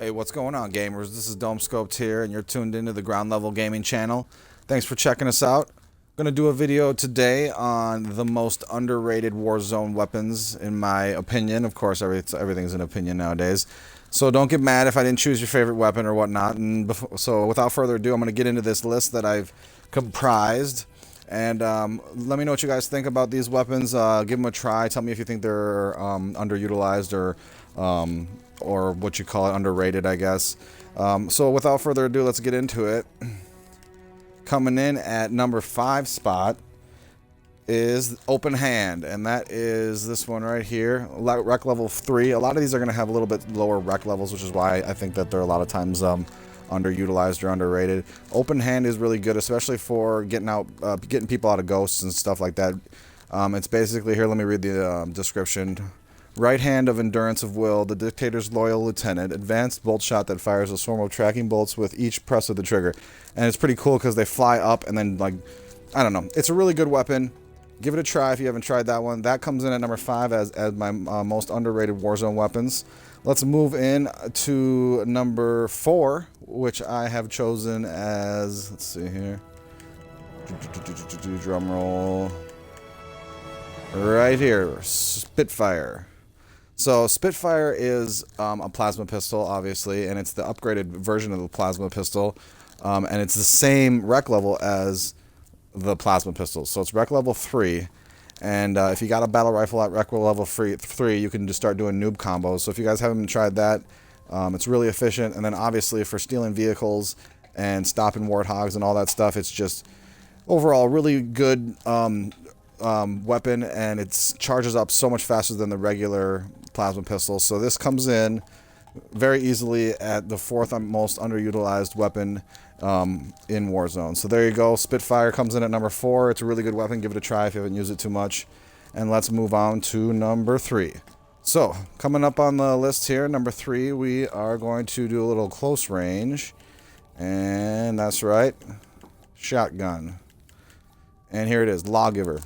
Hey, what's going on, gamers? This is DomeScopeD here, and you're tuned into the Ground Level Gaming channel. Thanks for checking us out. I'm going to do a video today on the most underrated Warzone weapons, in my opinion. Of course, everything's an opinion nowadays. So don't get mad if I didn't choose your favorite weapon or whatnot. So without further ado, I'm going to get into this list that I've comprised. And let me know what you guys think about these weapons. Give them a try. Tell me if you think they're underutilized or what you call it, underrated, I guess. So without further ado, let's get into it. Coming in at number 5 spot is Open Hand, and that is this one right here, rec level 3. A lot of these are going to have a little bit lower rec levels, which is why I think that they're a lot of times underutilized or underrated. Open Hand is really good, especially for getting people out of ghosts and stuff like that. It's basically, here, let me read the description. Right hand of endurance of will, the dictator's loyal lieutenant, advanced bolt shot that fires a swarm of tracking bolts with each press of the trigger. And it's pretty cool because they fly up and then, like, I don't know. It's a really good weapon. Give it a try if you haven't tried that one. That comes in at number 5 as my most underrated Warzone weapons. Let's move in to number 4, which I have chosen as, let's see here, drum roll, right here, Spitfire. So Spitfire is a plasma pistol, obviously, and it's the upgraded version of the plasma pistol, and it's the same rec level as the plasma pistol. So it's rec level 3, and if you got a battle rifle at rec level 3, you can just start doing noob combos. So if you guys haven't tried that, it's really efficient. And then obviously for stealing vehicles and stopping warthogs and all that stuff, it's just overall really good weapon, and it charges up so much faster than the regular plasma pistol. So this comes in very easily at the 4th most underutilized weapon in Warzone. So there you go. Spitfire comes in at number 4. It's a really good weapon. Give it a try if you haven't used it too much. And let's move on to number 3. So coming up on the list here, number 3, we are going to do a little close range, and that's right, shotgun. And here it is, Lawgiver.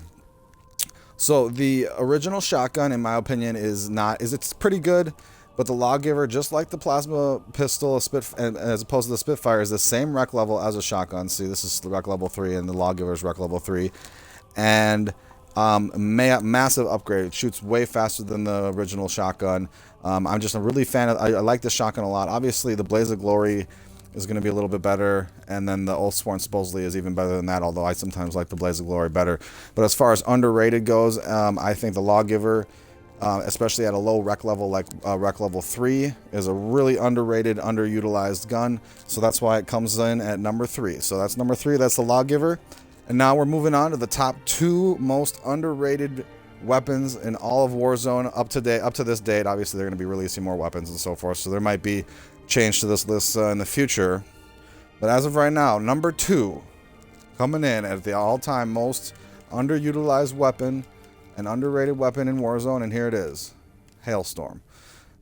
So the original shotgun, in my opinion, it's pretty good, but the Lawgiver, just like the plasma pistol, as opposed to the Spitfire, is the same rec level as a shotgun. See, this is rec level 3, and the Lawgiver is rec level 3, and massive upgrade. It shoots way faster than the original shotgun. I'm just a really fan of. I like this shotgun a lot. Obviously, the Blaze of Glory is going to be a little bit better, and then the Oathsworn supposedly is even better than that, although I sometimes like the Blaze of Glory better. But as far as underrated goes, I think the Lawgiver, especially at a low rec level like rec level 3, is a really underrated, underutilized gun. So that's why it comes in at number 3. So that's number 3, that's the Lawgiver. And now we're moving on to the top 2 most underrated weapons in all of Warzone up to this date. Obviously, they're going to be releasing more weapons and so forth, so there might be change to this list in the future. But as of right now, number 2 coming in at the all-time most underutilized weapon and underrated weapon in Warzone, and here it is, Hailstorm.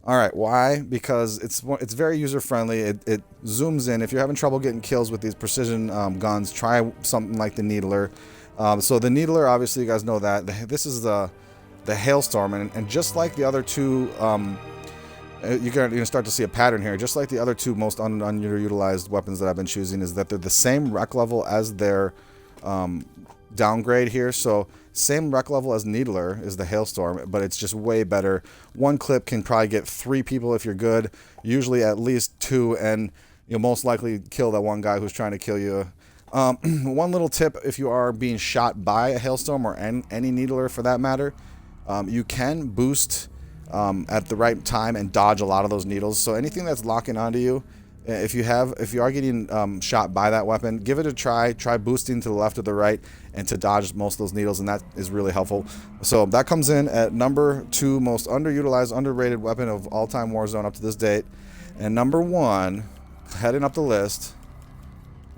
All right, why? Because it's very user-friendly. It zooms in. If you're having trouble getting kills with these precision guns, try something like the Needler. So the Needler, obviously, you guys know that. This is the Hailstorm, and just like the other two, you're going to start to see a pattern here. Just like the other 2 most underutilized weapons that I've been choosing, is that they're the same rec level as their downgrade here. So same rec level as Needler is the Hailstorm, but it's just way better. One clip can probably get 3 people if you're good, usually at least 2, and you'll most likely kill that one guy who's trying to kill you. One little tip: if you are being shot by a Hailstorm, or any Needler for that matter, you can boost at the right time and dodge a lot of those needles. So anything that's locking onto you, if you are getting shot by that weapon, give it a try. Try boosting to the left or the right and to dodge most of those needles, and that is really helpful. So that comes in at number 2 most underutilized, underrated weapon of all-time Warzone up to this date. And number 1, heading up the list,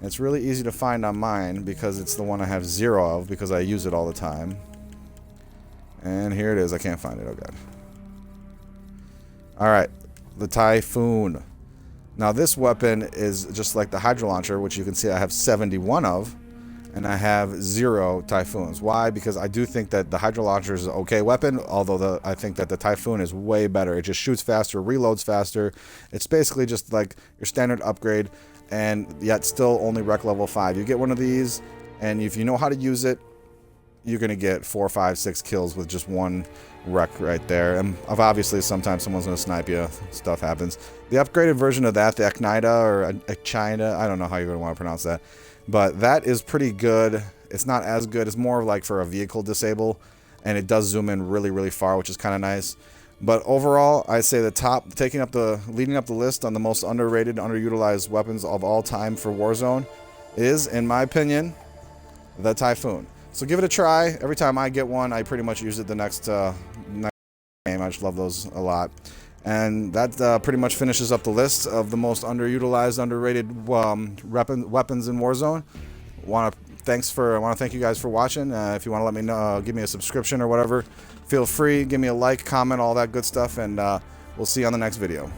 it's really easy to find on mine because it's the one I have 0 of because I use it all the time. And here it is. I can't find it. Oh god. Alright, the Typhoon. Now this weapon is just like the Hydro Launcher, which you can see I have 71 of, and I have 0 Typhoons. Why? Because I do think that the Hydro Launcher is an okay weapon, although I think that the Typhoon is way better. It just shoots faster, reloads faster. It's basically just like your standard upgrade, and yet still only rec level 5. You get one of these, and if you know how to use it, you're going to get 4, 5, 6 kills with just one wreck right there. And obviously sometimes someone's going to snipe you. Stuff happens. The upgraded version of that, the Aknida or Akchina, I don't know how you're going to want to pronounce that, but that is pretty good. It's not as good. It's more like for a vehicle disable, and it does zoom in really, really far, which is kind of nice. But overall, I say the top, leading up the list on the most underrated, underutilized weapons of all time for Warzone is, in my opinion, the Typhoon. So give it a try. Every time I get one, I pretty much use it the next game. I just love those a lot. And that pretty much finishes up the list of the most underutilized, underrated weapons in Warzone. I want to thank you guys for watching. If you want to let me know, give me a subscription or whatever, feel free. Give me a like, comment, all that good stuff, and we'll see you on the next video.